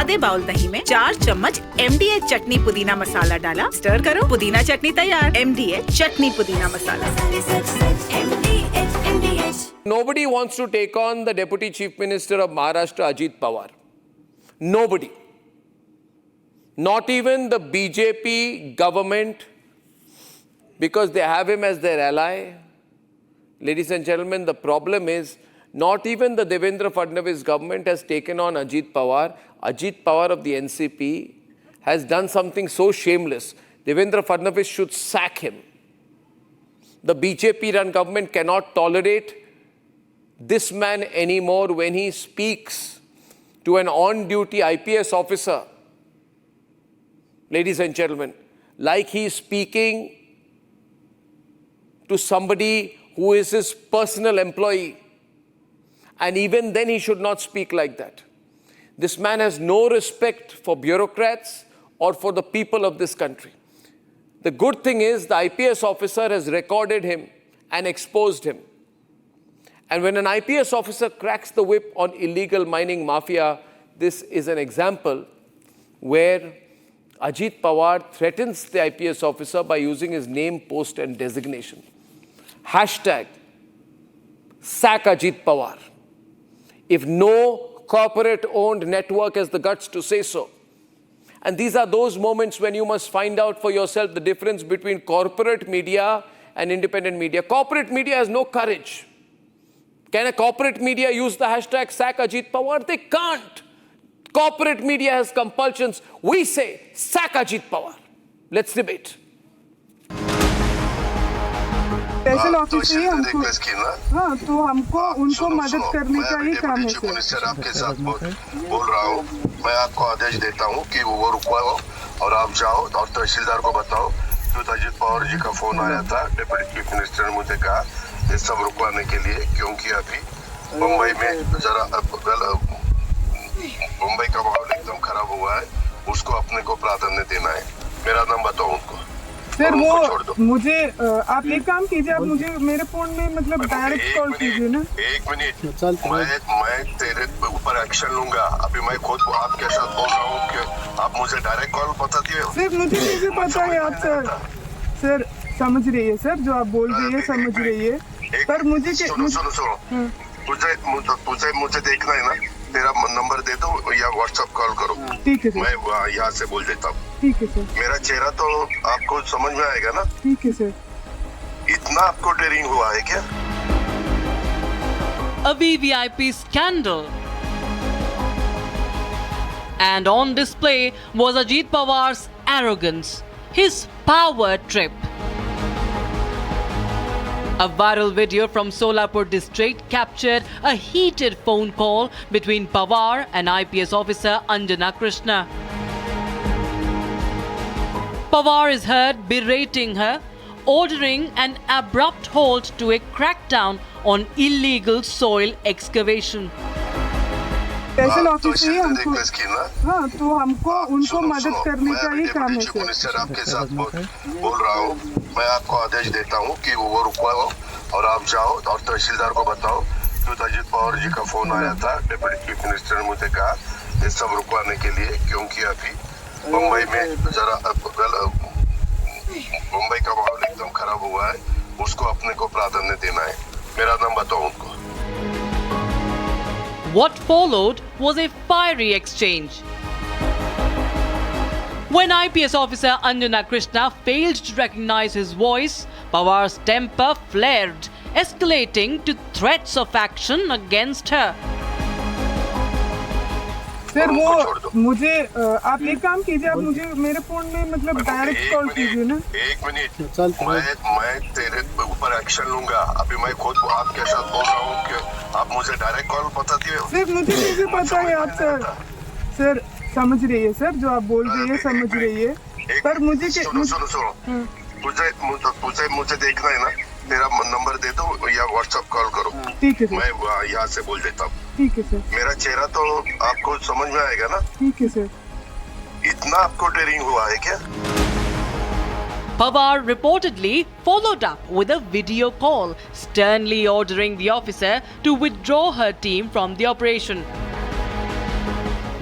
आधे बाउल दही में 4 चम्मच MDH चटनी पुदीना मसाला डाला, स्टर करो, पुदीना चटनी तैयार। MDH चटनी पुदीना मसाला। Nobody wants to take on the Deputy Chief Minister of Maharashtra, Ajit Pawar. Nobody. Not even the BJP government, because they have him as their ally. Ladies and gentlemen, the problem is not even the Devendra Fadnavis government has taken on Ajit Pawar. Ajit Pawar of the NCP has done something so shameless. Devendra Fadnavis should sack him. The BJP-run government cannot tolerate this man anymore when he speaks to an on-duty IPS officer. Ladies and gentlemen, like he is speaking to somebody who is his personal employee. And even then he should not speak like that. This man has no respect for bureaucrats or for the people of this country. The good thing is the IPS officer has recorded him and exposed him. And when an IPS officer cracks the whip on illegal mining mafia, this is an example where Ajit Pawar threatens the IPS officer by using his name, post and designation. Hashtag sack Ajit Pawar. If no corporate-owned network has the guts to say so. And these are those moments when you must find out for yourself the difference between corporate media and independent media. Corporate media has no courage. Can a corporate media use the hashtag sack Ajit Pawar? They can't. Corporate media has compulsions. We say sack Ajit Pawar. Let's debate. Special officer ही हमको हाँ तो हमको उनको मदद करने का ही काम है सर। मिनिस्टर आपके साथ बोल रहा हूँ, मैं आपको आदेश देता हूँ कि वो रुकवाओ और आप जाओ और तहसीलदार को बताओ कि अजित पवार जी का फोन आया था। डिप्टी चीफ मिनिस्टर ने मुझे कहा ये सब रुकवाने के लिए, क्योंकि अभी मुंबई में जरा मुंबई का माहौल एकदम खराब हुआ है, उसको अपने को प्राधान्य देना है। मेरा नाम बताओ उनको सर। वो मुझे आप एक काम कीजिए, आप मुझे मेरे फोन में मतलब डायरेक्ट कॉल कीजिए ना। एक मिनट, मैं तेरे ऊपर एक्शन लूंगा। अभी मैं खुद आपके साथ बोल रहा हूँ कि आप मुझे डायरेक्ट कॉल बता दिए। सर मुझे कैसे पता है आप सर समझ रही है सर, जो आप बोल रही है समझ रही है, पर मुझे तुझे मुझे देखना है ना, तेरा नंबर दे दो या व्हाट्सएप कॉल करो। ठीक है सर, मैं यहाँ से बोल देता हूँ। ठीक है सर, मेरा चेहरा तो आपको समझ में आएगा ना। ठीक है सर। इतना आपको डेयरिंग हुआ है क्या? A VVIP scandal. And on display was Ajit Pawar's arrogance, his power trip. A viral video from Solapur district captured a heated phone call between Pawar and IPS officer Anjana Krishna. Pawar is heard berating her, ordering an abrupt halt to a crackdown on illegal soil excavation. Special officer ही हमको हाँ तो हमको उनको मदद करने का ही काम है सर। मिनिस्टर आपके साथ बोल रहा हूँ, मैं आपको आदेश देता हूँ कि वो रुकवाओ और आप जाओ और तहसीलदार को बताओ कि अजित पवार जी का फोन आया था। डिप्टी चीफ मिनिस्टर ने मुझे कहा ये सब रुकवाने के लिए, क्योंकि अभी मुंबई में जरा मुंबई का माहौल एकदम खराब हुआ है, उसको अपने को प्राधान्य देना है। मेरा नाम बताओ उनको। What followed was a fiery exchange. When IPS officer Anjana Krishna failed to recognize his voice, Pawar's temper flared, escalating to threats of action against her. Sir वो मुझे आप एक काम कीजिए, आप मुझे मेरे फोन में मतलब डायरेक्ट कॉल कीजिए ना। एक मिनट, मैं तेरे ऊपर एक्शन लूंगा। अभी मैं खुद आपके साथ बोल रहा हूँ कि आप मुझे डायरेक्ट कॉल बता दिए। सर मुझे कैसे पता है आप सर समझ रही है सर, जो आप बोल रही है समझ रही है, पर मुझे मुझे देखना है ना, तेरा नंबर दे दो या व्हाट्सएप कॉल करो। ठीक है सर, मैं यहाँ से बोल देता हूँ। ठीक है सर, मेरा चेहरा तो आपको समझ में आएगा ना। ठीक है सर। इतना आपको डेयरिंग हुआ है क्या? Pawar reportedly followed up with a video call, sternly ordering the officer to withdraw her team from the operation.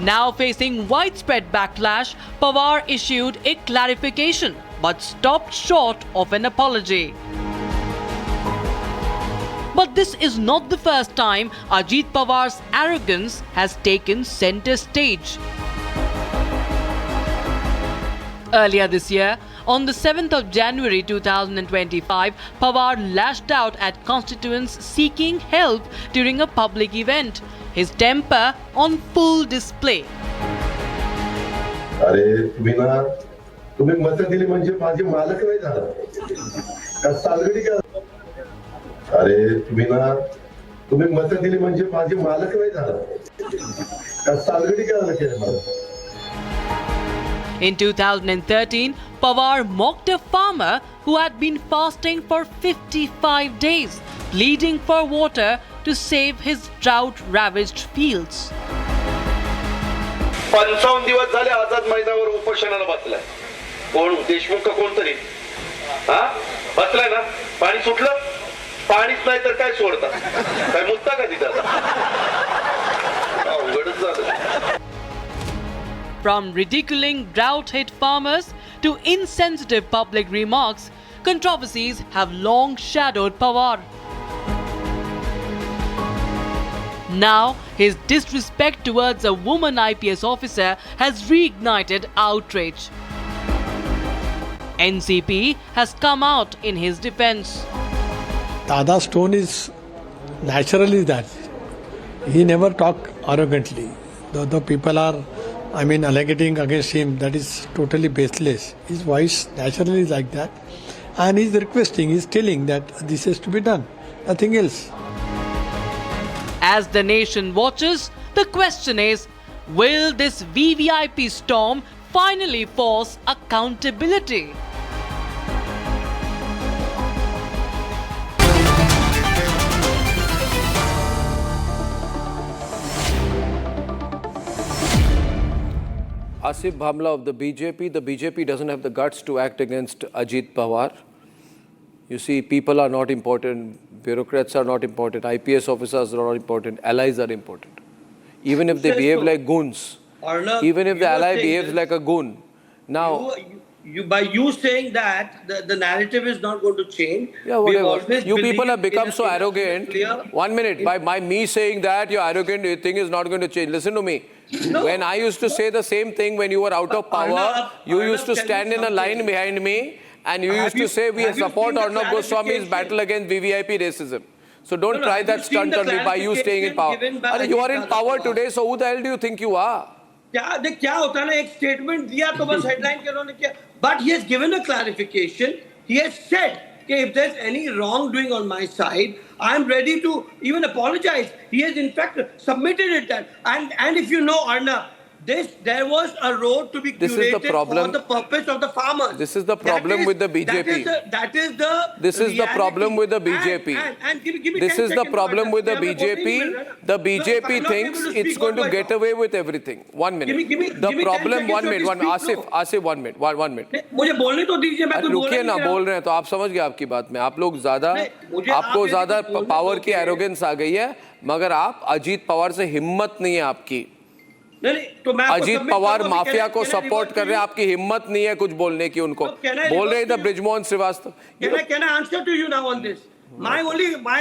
Now facing widespread backlash, Pawar issued a clarification but stopped short of an apology. But this is not the first time Ajit Pawar's arrogance has taken center stage. Earlier this year, on the 7th of January 2025, Pawar lashed out at constituents seeking help during a public event, his temper on full display. अरे तुम्ही मत दिली म्हणजे माझे मालक नाही झाला का सालगडी का अरे तुम्ही मत दिली म्हणजे माझे मालक नाही झाला का सालगडी का केलं मला. In 2013, Pawar mocked a farmer who had been fasting for 55 days, pleading for water to save his drought-ravaged fields. 55 दिवस झाले आझाद मैदानावर उपोषणाला बसलाय. कोण देशमुख का कोणतरी हा बसलाय ना. पाणी सुटलं. पाणीच नाही तर काय सोडता काय मुद्दा का तिथं अवघडच झालं. From ridiculing drought-hit farmers to insensitive public remarks, controversies have long shadowed Pawar. Now, his disrespect towards a woman IPS officer has reignited outrage. NCP has come out in his defense. Dada Stone is naturally that. He never talk arrogantly. The people are, alleging against him, that is totally baseless. His voice naturally is like that. And he's requesting, he's telling that this has to be done. Nothing else. As the nation watches, the question is, will this VVIP storm finally force accountability? Asif Bhamla of the BJP doesn't have the guts to act against Ajit Pawar. You see, people are not important, bureaucrats are not important, IPS officers are not important, allies are important. Even if they behave like goons, even if the ally behaves like a goon. Now, by you saying that, the narrative is not going to change. Yeah, whatever. You people have become so arrogant. 1 minute. By me saying that, your arrogant thing is not going to change. Listen to me. No. When I used to say the same thing when you were out of power, you used to stand in a line behind me and you used to say we support Arnab Goswami's battle against VVIP racism. So don't try that stunt on me by you staying in power. You are in power today, so who the hell do you think you are? क्या होता है ना, एक statement दिया तो बस headline के उन्होंने किया. But he has given a clarification. He has said that if there's any wrongdoing on my side, I am ready to even apologize. He has in fact submitted it that. And if you know, Arnab, there was a road to be curated for the purpose of the farmers. This is the problem with the BJP. This is the problem with the BJP. This is the problem with the BJP. The BJP thinks it's going to get away with everything. 1 minute. The problem, 1 minute. Asif, 1 minute. 1 minute. मुझे बोलने तो दीजिए, मैं तो रुकिए ना, बोल रहे हैं तो आप समझ गए आपकी बात में. आप लोग आपको ज्यादा पावर की एरोगेंस आ गई है, मगर आप अजीत पवार से हिम्मत नहीं है आपकी. तो अजीत पवार माफिया को सपोर्ट कर रहे हैं, आपकी हिम्मत नहीं है कुछ बोलने की. उनको बोल रहे हैं Brijmohan Srivastava. Can I answer to you now on this? My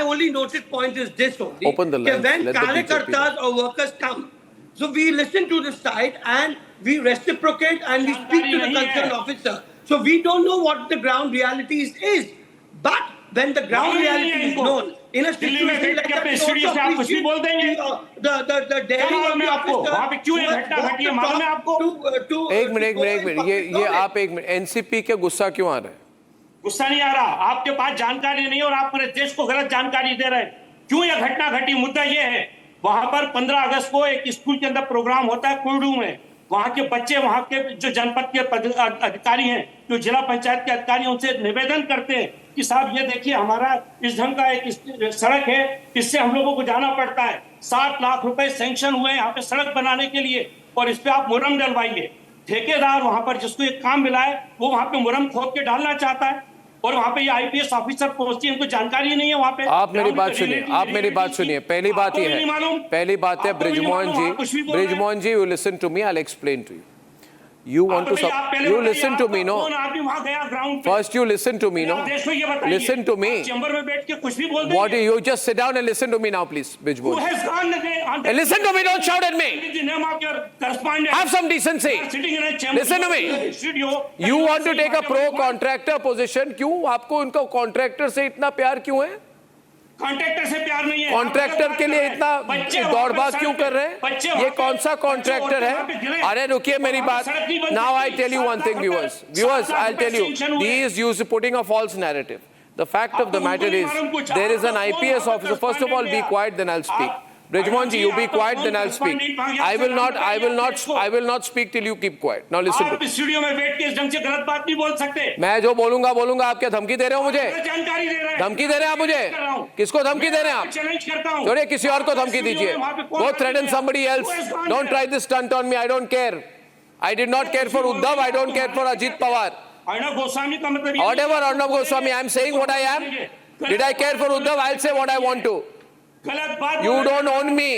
only noted point is this only. Open the lines. When Karyakartas or workers come, so we listen to the side and we reciprocate and we speak to the concerned officer. So we don't know what the ground realities is. But when the ground reality is known, in a situation like that, the daring of the officer. एक minute. ये आप एक minute. NCP के गुस्सा क्यों आ रहा है? गुस्सा नहीं आ रहा, आपके पास जानकारी नहीं और आप पूरे देश को गलत जानकारी दे रहे हैं. क्यों यह घटना घटी? मुद्दा ये है, वहां पर 15 अगस्त को एक स्कूल के अंदर प्रोग्राम होता है कुर्डू में. वहां के बच्चे, वहां के जो जनपद के अधिकारी हैं, जो जिला पंचायत के अधिकारी हैं, उनसे निवेदन करते हैं कि साहब ये देखिए हमारा इस ढंग का एक सड़क है, इससे हम लोगों को जाना पड़ता है. 7 लाख रुपए सैंक्शन हुए यहाँ पे सड़क बनाने के लिए और इस पे आप मुरम डलवाइए. ठेकेदार वहां पर जिसको एक काम मिला है वो वहां पे मुरम खोद के डालना चाहता है और वहाँ पे ये आईपीएस ऑफिसर पहुंचती है, इनको जानकारी नहीं है वहाँ पे। आप मेरी बात सुनिए, आप मेरी बात सुनिए। पहली बात ये है, पहली बात है ब्रिजमोहन जी, you listen to me, I'll explain to you. You want to you listen to me, no? First you listen to me, no? Listen to me. Chamber में बैठ के कुछ भी बोल देंगे। What do you just sit down and listen to me now, please, Brijmohan. Who has gone on And listen to me, don't shout at me. the name of your correspondent? Have some decency. Sitting in a chamber. Listen to me. Studio. You want to take a pro contractor position, क्यों? आपको उनका contractor से इतना प्यार क्यों है? Contractor से प्यार नहीं है। कॉन्ट्रैक्टर के लिए इतना दौड़ भाग क्यों कर रहे हैं? ये कौन सा कॉन्ट्रैक्टर है? अरे रुकिए मेरी बात। Now I tell you one thing, viewers, I'll tell you, he is putting a false narrative. The fact of the matter is, there is an IPS officer. First of all, be quiet, then I'll speak. Brijmohan ji, you be quiet, then I'll speak. I will not speak till you keep quiet. Now listen to आप me. Studio में बैठ के इस ढंग से गलत बात नहीं बोल सकते। मैं जो बोलूंगा आप क्या धमकी दे रहे हो मुझे? जानकारी दे रहे हैं। धमकी दे रहे हैं आप मुझे? किसको धमकी दे रहे हैं आप? चैलेंज करता हूं। छोड़िए, किसी और को धमकी दीजिए। Go threaten somebody else. Don't try this stunt on me. I don't care. I did not care for Uddhav. I don't care for Ajit Pawar. Arnab Goswami का मतलब Whatever Arnab Goswami, I am saying what I am. Did I care for Uddhav? I'll say what I want to. गलत बात। You don't own me.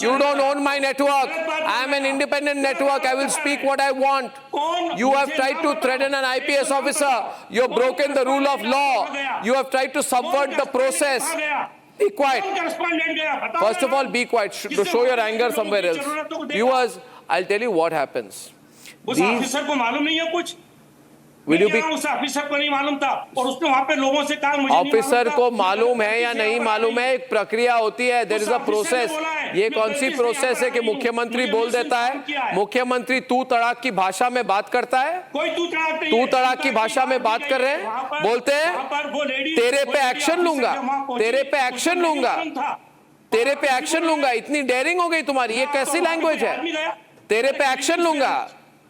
You don't own my network. I am an independent network. I will speak what I want. You have tried to threaten an IPS officer. You have broken the rule of law. You have tried to subvert the process. Be quiet. First of all, be quiet. To show your anger somewhere else. Viewers, I'll tell you what happens. उस officer को मालूम नहीं है कुछ। Will you be? उस officer को नहीं मालूम था और उसने वहाँ पे लोगों से कहा मुझे नहीं ऑफिसर मालूम था। को मालूम है या नहीं मालूम है, एक प्रक्रिया होती है, देयर इज अ प्रोसेस। ये कौन सी प्रोसेस है कि मुख्यमंत्री बोल देता है? मुख्यमंत्री तू तड़ाक की भाषा में बात करता है? कोई तू तड़ाक नहीं तू है। तड़ाक की भाषा में बात कर रहे हैं, बोलते हैं तेरे पे एक्शन लूंगा, तेरे पे एक्शन लूंगा, तेरे पे एक्शन लूंगा। इतनी डेयरिंग हो गई तुम्हारी, ये कैसी लैंग्वेज है? तेरे पे एक्शन लूंगा,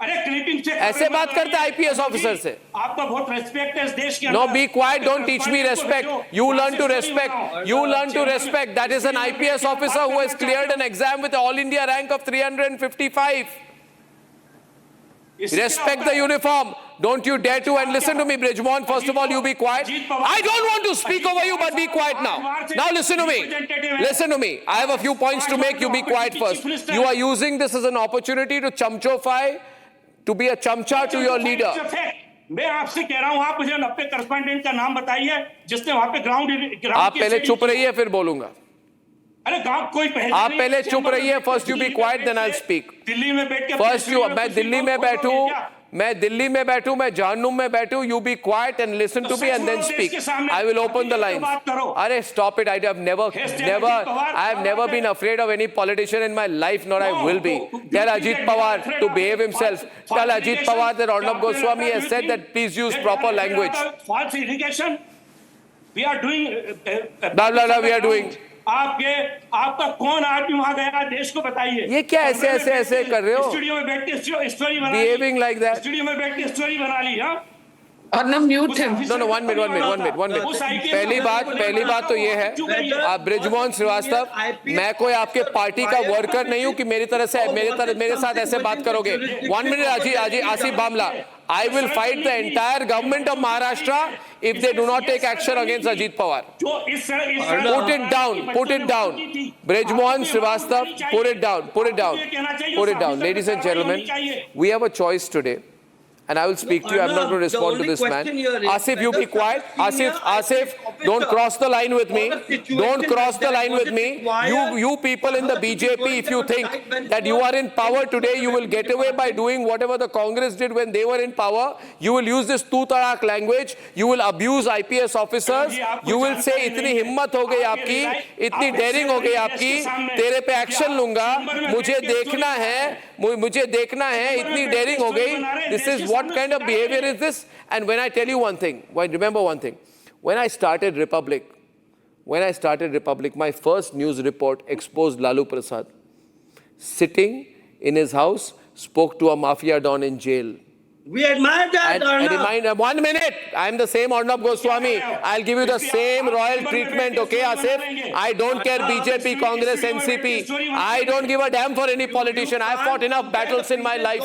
अरे क्लिपिंग से ऐसे बात करता है आईपीएस ऑफिसर से? आपका बहुत रेस्पेक्ट है इस देश के No, अंदर। be quiet. Don't teach me respect. You learn to respect. You learn to respect. That is an IPS officer who has cleared an exam with an all India rank of 355. Respect the uniform. Don't you dare to. And listen to me, Brijmohan. First of all, you be quiet. I don't want to speak over you, but be quiet now. Now listen to me. Listen to me. I have a few points to make. You be quiet first. You are using this as an opportunity to chamchofy, to be a chamcha to your leader. मैं आपसे कह रहा हूँ, आप मुझे अपने correspondent का नाम बताइए जिसने वहाँ पे ग्राउंड आप पहले चुप रहिए, फिर बोलूंगा। अरे गाँव कोई पहले आप पहले चुप रहिए। First you be quiet, then I speak. Delhi में बैठ के फर्स्ट यू, मैं दिल्ली में बैठूं, मैं जहन्नुम में बैठूं, you be quiet and listen to me and then speak. I will open the lines. अरे stop it. I have never been afraid of any politician in my life, nor I will be. Tell Ajit Pawar to behave himself. Tell Ajit Pawar that Arnab Goswami has said that please use proper language. False irrigation. We are doing. Blah blah blah. We are doing. आपका कौन आदमी वहां गया, देश को बताइए। ये क्या ऐसे कर रहे हो? स्टूडियो में बैठ के स्टोरी बना ली। Behaving like that. स्टूडियो में बैठ के स्टोरी बना ली। हाँ, No, 1 minute. पहली बात तो ये है, आप ब्रिजमोहन श्रीवास्तव, मैं कोई आपके पार्टी का वर्कर नहीं हूं कि मेरे साथ ऐसे बात करोगे। 1 minute, Asif Bamla. I will fight the entire government of Maharashtra if they do not take action against Ajit Pawar. Put it down. Brijmohan Srivastava, put it down. Ladies and gentlemen, we have a choice today. And I will speak to you. I'm not going to respond to this man. Asif, you be quiet. Asif, don't cross the line with me. Don't cross the line with me. You people in the BJP, if you think that you are in power today, you will get away by doing whatever the Congress did when they were in power. You will use this tu tarak language. You will abuse IPS officers. You will say, इतनी हिम्मत हो गई आपकी, इतनी dairying हो गई आपकी, तेरे पे एक्शन लूंगा, मुझे देखना है, इतनी डेयरिंग हो गई. This is what kind of behavior is this? And when I tell you one thing, remember one thing. When I started Republic, my first news report exposed Lalu Prasad. Sitting in his house, spoke to a mafia don in jail. We admire that, Arnab. 1 minute. I am the same Arnab Goswami. I'll give you the same royal treatment, okay, Asif? I don't care BJP, Congress, NCP. I don't give a damn for any politician. I've fought enough battles in my life.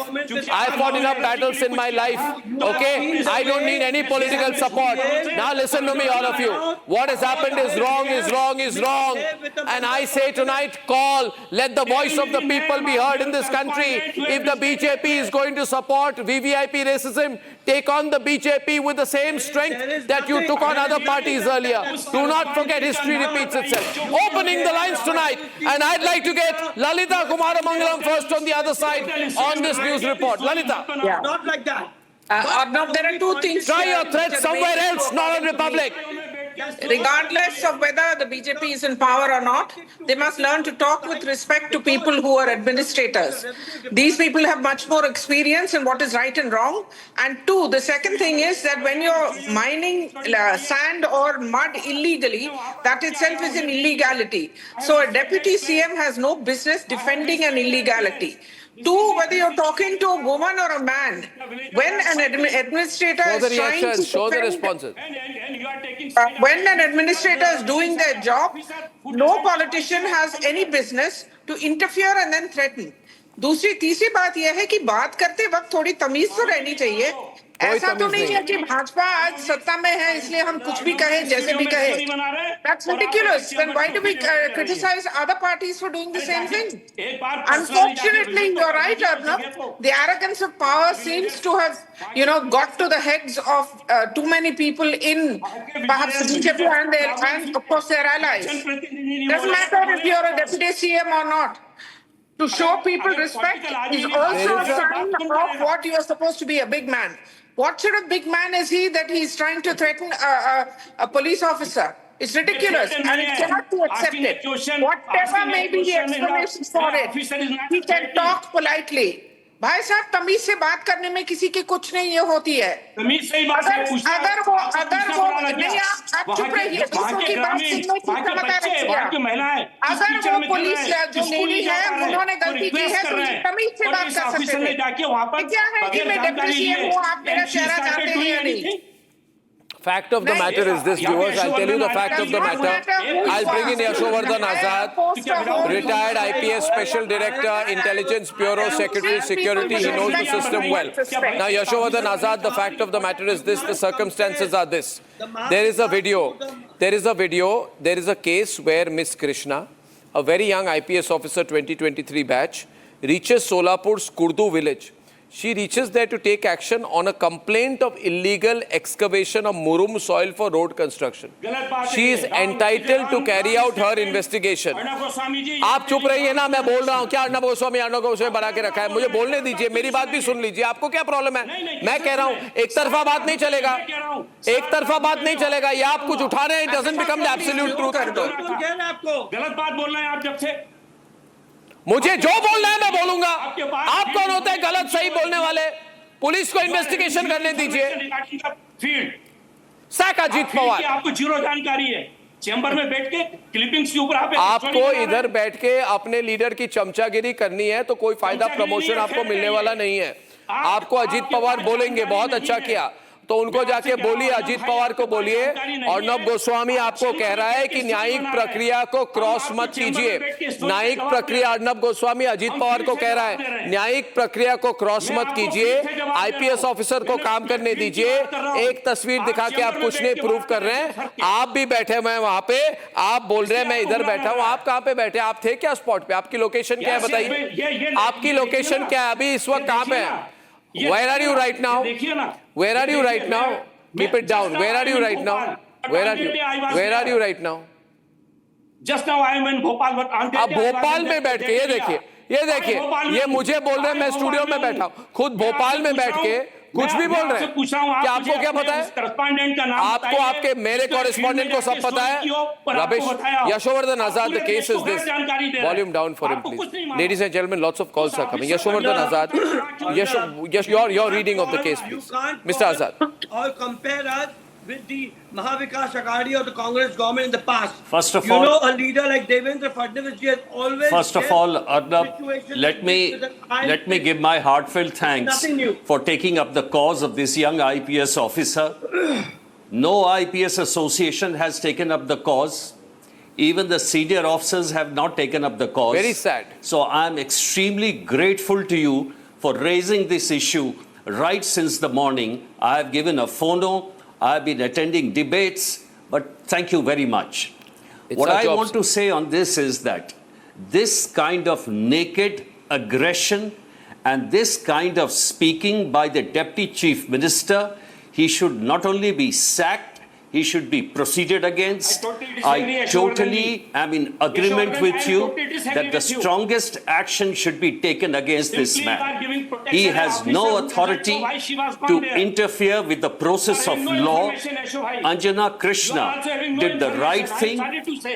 I've fought enough battles in my life, okay? I don't need any political support. Now listen to me, all of you. What has happened is wrong, is wrong, is wrong. And I say tonight, call. Let the voice of the people be heard in this country. If the BJP is going to support VVIP racism, take on the BJP with the same strength that you took on other parties earlier. Do not forget, history repeats itself. Opening the lines tonight, and I'd like to get Lalita Kumaramangalam first on the other side on this news report. Lalita. Not like that. Arnab, there are two things. Try your threats somewhere else, not on Republic. Regardless of whether the BJP is in power or not, they must learn to talk with respect to people who are administrators. These people have much more experience in what is right and wrong. And two, the second thing is that when you're mining sand or mud illegally, that itself is an illegality. So a deputy CM has no business defending an illegality. Two, whether you're talking to a woman or a man, when an administrator is trying to show the defend, responses. when an administrator is doing their job, no politician has any business to interfere and then threaten. दूसरी तीसरी बात यह है कि बात करते वक्त थोड़ी तमीज तो रहनी चाहिए. ऐसा तो नहीं है कि भाजपा आज सत्ता में है इसलिए हम कुछ भी कहें जैसे भी कहें. That's ridiculous. Then why do we criticize other parties for doing the same thing? Unfortunately, you're right, Arnab. The arrogance of power seems to have, got to the heads of too many people in perhaps the BJP and of course their allies. Doesn't matter if you're a deputy CM or not. To show people respect is also a sign of what you are supposed to be, a big man. What sort of big man is he that he's trying to threaten a police officer? It's ridiculous and it cannot be accepted. Whatever may be the explanation for it, he can talk politely. भाई साहब तमीज से बात करने में किसी की कुछ नहीं ये होती है. अगर वो नहीं आप चुप रहिए, दूसरों की बात सुनने की क्षमता रखिए. अगर वो पुलिस जो लेडी है उन्होंने गलती की है तो तमीज से बात कर सकते हैं. क्या है कि मैं डिप्टी सीएम हूँ, आप मेरा चेहरा जानते हैं या नहीं? Fact of the matter is this, viewers. I'll tell you the fact of the matter. I'll bring in Yashovardhan Azad, retired IPS Special Director, Intelligence Bureau Secretary, Security. He knows the system well. Now, Yashovardhan Azad, the fact of the matter is this, the circumstances are this. There is a video. There is a case where Miss Krishna, a very young IPS officer, 2023 batch, reaches Solapur's Kurdu village. She reaches there to take action on a complaint of illegal excavation of Murum soil for road construction. She is entitled to carry out her investigation. आप चुप रहिए ना, मैं बोल रहा हूँ. क्या अर्णब गोस्वामी बना के रखा है? मुझे बोलने दीजिए, मेरी बात भी सुन लीजिए. आपको क्या प्रॉब्लम है? मैं कह रहा हूँ एक तरफा बात नहीं चलेगा. एक तरफा बात नहीं चलेगा. ये आप कुछ उठा रहे हैं, it doesn't become the absolute truth. गलत बात बोल रहे हैं आप जब से. मुझे जो बोलना है मैं बोलूंगा. आप कौन होते हैं गलत सही बोलने वाले? पुलिस को इन्वेस्टिगेशन करने दीजिए. सैक अजीत पवार. आपको जीरो जानकारी है. चैम्बर में बैठ के क्लिपिंग्स के ऊपर आपको इधर बैठ के अपने लीडर की चमचागिरी करनी है तो कोई फायदा प्रमोशन आपको मिलने वाला नहीं है. आपको अजीत पवार बोलेंगे बहुत अच्छा किया तो उनको जाके बोलिए, अजीत पवार को बोलिए. अर्णब गोस्वामी आपको कह रहा है कि न्यायिक प्रक्रिया को क्रॉस मत कीजिए. न्यायिक प्रक्रिया, अर्णब गोस्वामी अजीत पवार को कह रहा है न्यायिक प्रक्रिया को क्रॉस मत कीजिए. आईपीएस ऑफिसर को काम करने दीजिए. एक तस्वीर दिखा के आप कुछ नहीं प्रूव कर रहे हैं. आप भी बैठे हुए हैं वहां पे, आप बोल रहे हैं मैं इधर बैठा हूं. आप कहां पे बैठे? आप थे क्या स्पॉट पे? आपकी लोकेशन क्या है बताइए. आपकी लोकेशन क्या है? अभी इस वक्त कहां पे है? Where are you right now? Where are you right now? Keep it down. Where are you right now? Where are you right now? Just now I am in Bhopal, but आप भोपाल में बैठ के ये देखिए, ये मुझे बोल रहे हैं मैं स्टूडियो में बैठा हूँ. खुद भोपाल में बैठ के कुछ भी बोल रहे हैं. क्या आपको क्या पता है? आपको आपके मेरे कॉरेस्पॉन्डेंट को सब पता है. Rubbish. Yashovardhan Azad, the case is this. Volume down for him, please. Ladies and gentlemen, lots of calls are coming. Yashovardhan Azad, your reading of the case, please. Mr. Azad. Or compare us with the Mahavikas Aghadi or the Congress government in the past. First of you all, know, a leader like Devendra Fadnavis ji has always. First of all, Arnab, situations let me give my heartfelt thanks nothing new. for taking up the cause of this young IPS officer. No IPS association has taken up the cause. Even the senior officers have not taken up the cause. Very sad. So I am extremely grateful to you for raising this issue right since the morning. I have given a phono. I have been attending debates, but thank you very much. What I want to say on this is that this kind of naked aggression and this kind of speaking by the Deputy Chief Minister, he should not only be sacked, he should be proceeded against. I totally am in agreement with you that the strongest action should be taken against this man. He has no authority to interfere with the process of law. Anjana Krishna did the right thing,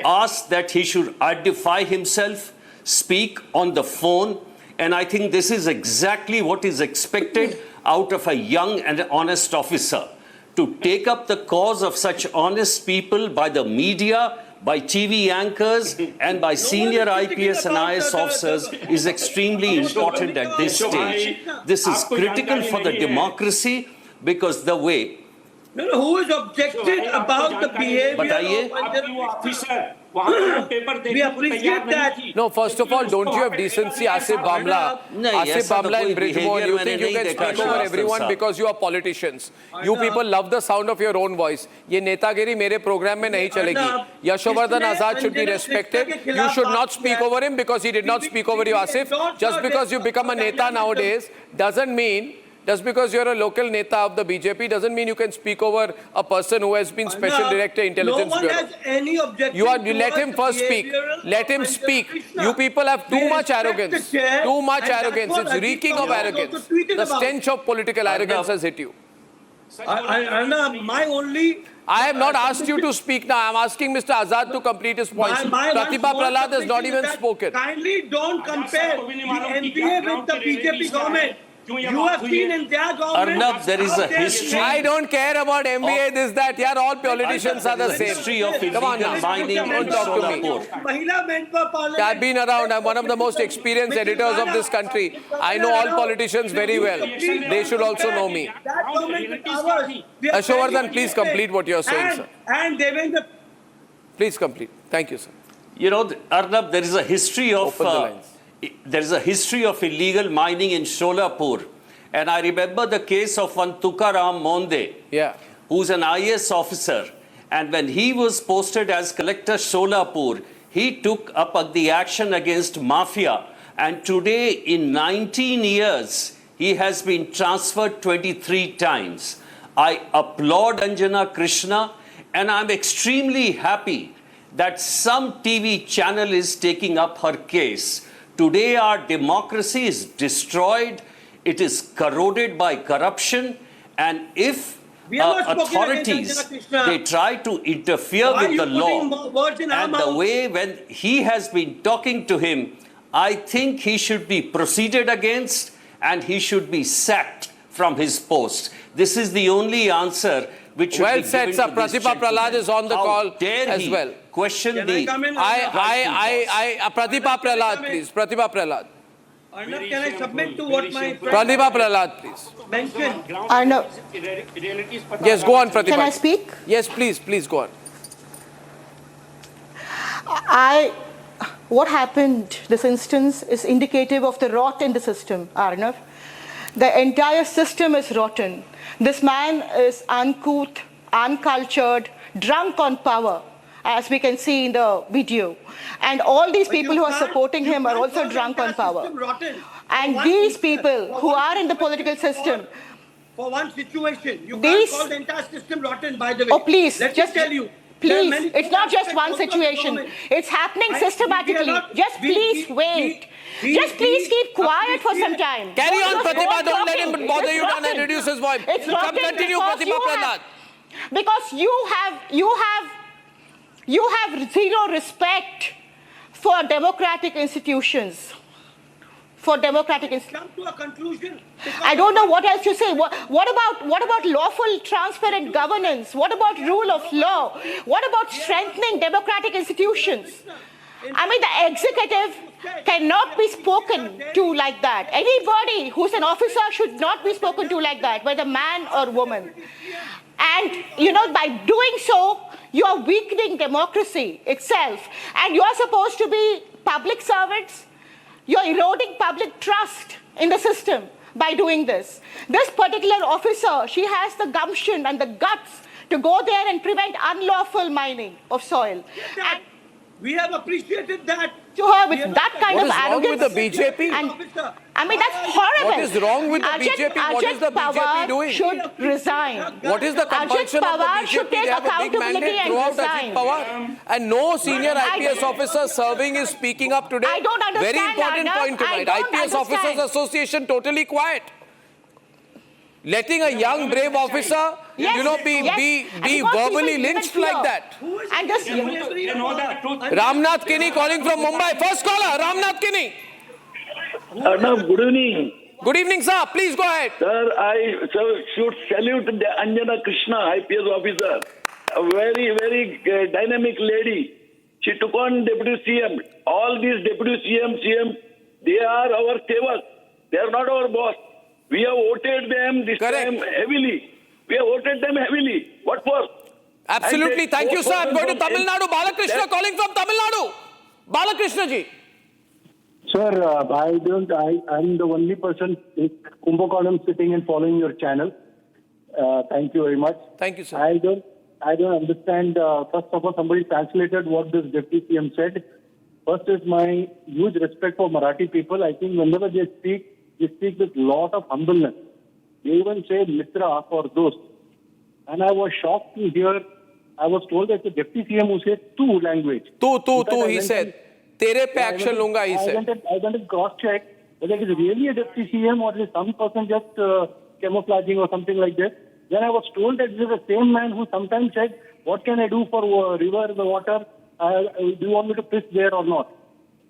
asked that he should identify himself, speak on the phone, and I think this is exactly what is expected out of a young and honest officer. To take up the cause of such honest people by the media, by TV anchors, and by senior IPS and IS officers is extremely important at this stage. This is critical for the democracy because the way... No, who is objected about the behavior of officer? We appreciate that. No, first of all, don't you have decency, Asif Bamla? Asif Bamla in Bridgemore, you think you can speak over everyone because you are politicians. You people love the sound of your own voice. ये नेतागिरी मेरे program में नहीं चलेगी. Yashovardhan Azad should be respected. You should not speak over him because he did not speak over you, Asif. Just because you become a neta nowadays doesn't mean... Just because you're a local neta of the BJP doesn't mean you can speak over a person who has been Special Director Intelligence Bureau. No one has any objection. You let him first speak. Let him speek. You people have too much arrogance. Too much arrogance. It's reeking of arrogance. The stench of political arrogance has hit you. I have not asked you to speak now. I'm asking Mr. Azad to complete his points. Pratibha Prahlad has not even spoken. Kindly don't compare the MPA with the BJP government. You have been in their government. Arnab, there is a history. I don't care about MBA, this, that. Yeah, all politicians are the same. History of illegal mining don't talk to me. I've been around. I'm one of the most experienced editors of this country. I know all politicians very well. They should also know me. Yashovardhan, please complete what you're saying, sir. And Devendra. Please complete. Thank you, sir. You know, Arnab, there is a history of... there is a history of illegal mining in Sholapur. And I remember the case of one Tukaram Monde, who's an IS officer. And when he was posted as Collector Sholapur, he took up the action against mafia. And today, in 19 years, he has been transferred 23 times. I applaud Anjana Krishna, and I'm extremely happy that some TV channel is taking up her case. Today, our democracy is destroyed. It is corroded by corruption. And if authorities, they try to interfere with the law, and the way when he has been talking to him, I think he should be proceeded against and he should be sacked from his post. This is the only answer which should be given to this Pratibha Prahlad is on the call as well. Question the... Pratibha Prahlad, please. Pratibha Prahlad. Arnab, can I submit to what my... Pratibha Prahlad, please. Arnab. Yes, go on, Pratibha. Can I speak? Yes, please. Please go on. What happened, this instance, is indicative of the rot in the system, Arnab. The entire system is rotten. This man is uncouth, uncultured, drunk on power, as we can see in the video. And all these people who are supporting him are also drunk on power. And these people who are in the political system... For one situation, you can't call the entire system rotten, by the way. Oh, please, Let me tell you. Please, it's not just one situation. It's happening systematically. Just please wait. Just please keep quiet for some time. Carry on, Pratibha. Don't let him bother you down and reduce his voice. It's Continue, Pratibha Prahlad. Because you have zero respect for democratic institutions, for democratic Come to a conclusion. I don't know what else to say. What about lawful, transparent governance? What about rule of law? What about strengthening democratic institutions? I mean, the executive cannot be spoken to like that. Anybody who's an officer should not be spoken to like that, whether man or woman. And, you know, by doing so, you are weakening democracy itself. And you are supposed to be public servants. You're eroding public trust in the system by doing this. This particular officer, she has the gumption and the guts to go there and prevent unlawful mining of soil. And we have appreciated that. To her with that kind of arrogance. What is wrong with the BJP? And, I mean, that's horrible. What is wrong with the BJP? What is the BJP doing? Should resign. What is the compulsion of the BJP? They have a big mandate throughout Ajit Pawar. And no senior IPS officer serving is speaking up today. I don't understand. Very important point tonight. IPS Officers Association totally quiet. Letting a young, brave officer, be verbally lynched like that. And just Ramnath Kinney calling from Mumbai. First caller, Ramnath Kinney. Good evening. Good evening, sir. Please go ahead. Sir, I should salute the Anjana Krishna, IPS officer. A very, very dynamic lady. She took on Deputy CM. All these Deputy CM, they are our sevaks. They are not our boss. We have voted them this time heavily. We have voted them heavily. What for? Absolutely. Thank you, sir. I'm going to Tamil Nadu. Balakrishna calling from Tamil Nadu. Balakrishna ji. Sir, I'm the only person in Kumbakonam sitting and following your channel. Thank you very much. Thank you, sir. I don't understand. First of all, somebody translated what this Deputy CM said. First is my huge respect for Marathi people. I think whenever they speak with lot of humbleness. They even say Mitra for Dost. And I was shocked to hear, I was told that the Deputy CM who said two language. Two, he said. Tere pe action lunga, he said. I went to cross-check whether it is really a Deputy CM or is some person just camouflaging or something like that. Then I was told that this is the same man who sometimes said, what can I do for river, the water? Do you want me to piss there or not?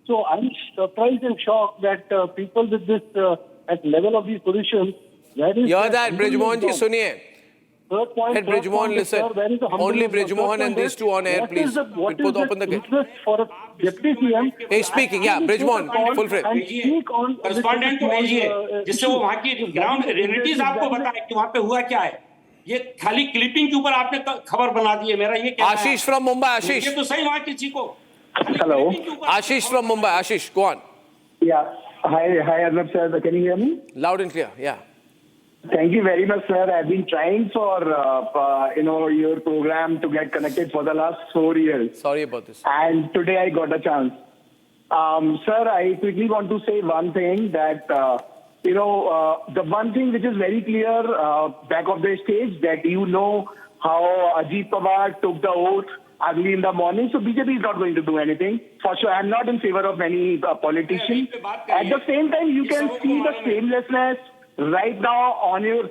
So I'm surprised and shocked that people with this at level of these positions. Hear that, Brijmohan ji, suniye. Third point. Let Brijmohan listen. Only Brijmohan and these two on air, please. What is the interest for a Deputy CM? He's speaking, yeah, Brijmohan, full frame. Correspondent को भेजिए जिससे वो वहाँ की ground realities आपको बताए कि वहाँ पे हुआ क्या है. ये खाली क्लिपिंग के ऊपर आपने खबर बना दी है. मेरा ये कहना है. आशीष from Mumbai, Ashish. ये तो सही वहाँ किसी को. Hello. Ashish from Mumbai. Ashish, go on. Yeah. Hi, Arnab sir. Can you hear me? Loud and clear, yeah. Thank you very much, sir. I've been trying for, your program to get connected for the last 4 years. Sorry about this. And today I got a chance. Sir, I quickly want to say one thing that, the one thing which is very clear back of the stage that how Ajit Pawar took the oath early in the morning. So BJP is not going to do anything. For sure, I'm not in favor of any politician. At the same time, you can see the shamelessness right now on your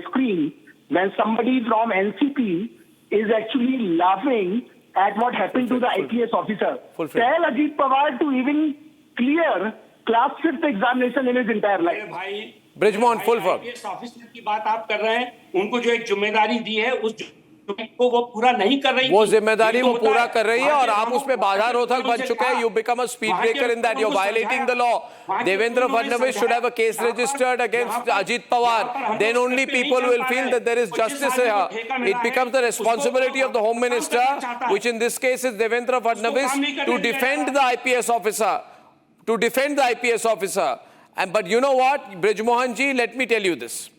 screen when somebody from NCP is actually laughing at what happened to the IPS officer. Tell Ajit Pawar to even clear class 5th examination in his entire life. Brijmohan, full firm. IPS officer की बात आप कर रहे हैं. उनको जो एक जिम्मेदारी दी है उस को वो पूरा नहीं कर रही. वो जिम्मेदारी वो पूरा कर रही है और आप उसमें बाधा रोधक बन चुके हैं. You become a speed breaker in that. You're violating the law. Devendra Fadnavis should have a case registered against Ajit Pawar. Then only people will feel that there is justice here. It becomes the responsibility of the Home Minister, which in this case is Devendra Fadnavis, to defend the IPS officer. But you know what, Brijmohan ji, let me tell you this.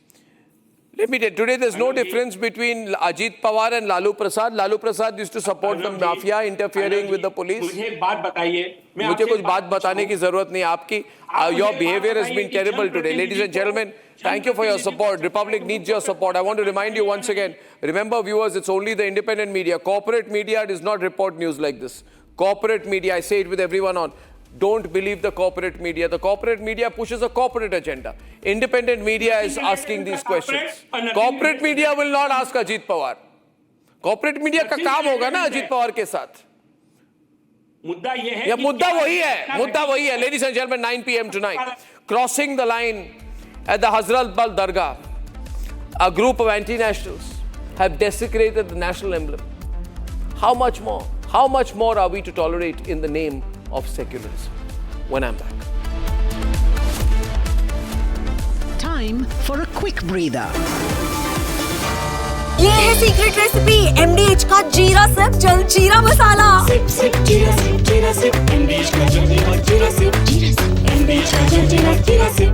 Today there's no difference between Ajit Pawar and Lalu Prasad. Lalu Prasad used to support the mafia interfering with the police. मुझे एक बात बताइए. मुझे कुछ बात बताने की जरूरत नहीं आपकी. Your behavior has been terrible today. Ladies and gentlemen, thank you for your support. Republic needs your support. I want to remind you once again, remember viewers, it's only the independent media. Corporate media does not report news like this. Corporate media, I say it with everyone on. Don't believe the corporate media. The corporate media pushes a corporate agenda. Independent media is asking these questions. Corporate media will not ask Ajit Pawar. Corporate media का काम होगा ना अजीत पवार के साथ. मुद्दा ये है या कि मुद्दा क्या वही है, मुद्दा वही है. Ladies and gentlemen, 9 p.m. tonight, crossing the line at the Hazrat Bal Dargah, a group of anti-nationals have desecrated the national emblem. How much more? How much more are we to tolerate in the name of secularism? When I'm back. Time for a quick breather. ये है secret recipe MDH का जीरा SIP जल जीरा मसाला. SIP SIP जीरा SIP MDH का जल जीरा सिप MDH का जल जीरा सिप.